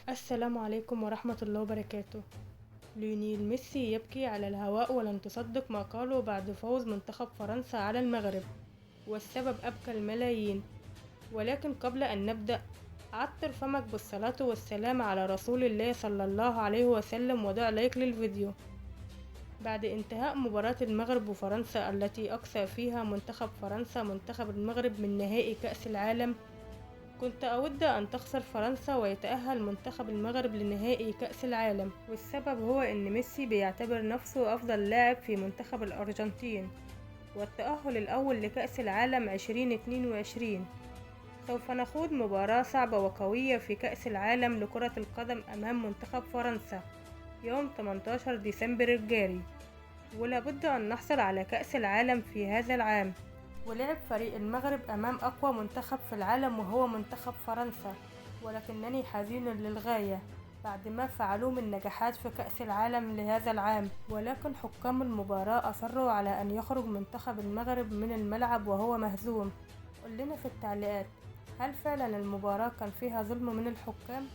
السلام عليكم ورحمة الله وبركاته. ليونيل ميسي يبكي على الهواء ولن تصدق ما قاله بعد فوز منتخب فرنسا على المغرب، والسبب أبكى الملايين. ولكن قبل أن نبدأ، عطر فمك بالصلاة والسلام على رسول الله صلى الله عليه وسلم وضع لايك للفيديو. بعد انتهاء مباراة المغرب وفرنسا التي أقصى فيها منتخب فرنسا منتخب المغرب من نهائي كأس العالم، كنت أود أن تخسر فرنسا ويتأهل منتخب المغرب لنهائي كأس العالم، والسبب هو أن ميسي بيعتبر نفسه أفضل لاعب في منتخب الأرجنتين والتأهل الأول لكأس العالم 2022. سوف نخوض مباراة صعبة وقوية في كأس العالم لكرة القدم أمام منتخب فرنسا يوم 18 ديسمبر الجاري، ولابد أن نحصل على كأس العالم في هذا العام. ولعب فريق المغرب أمام أقوى منتخب في العالم وهو منتخب فرنسا، ولكنني حزين للغاية بعد ما فعلوه من نجاحات في كأس العالم لهذا العام. ولكن حكام المباراة أصروا على أن يخرج منتخب المغرب من الملعب وهو مهزوم. قل لنا في التعليقات، هل فعلا المباراة كان فيها ظلم من الحكام؟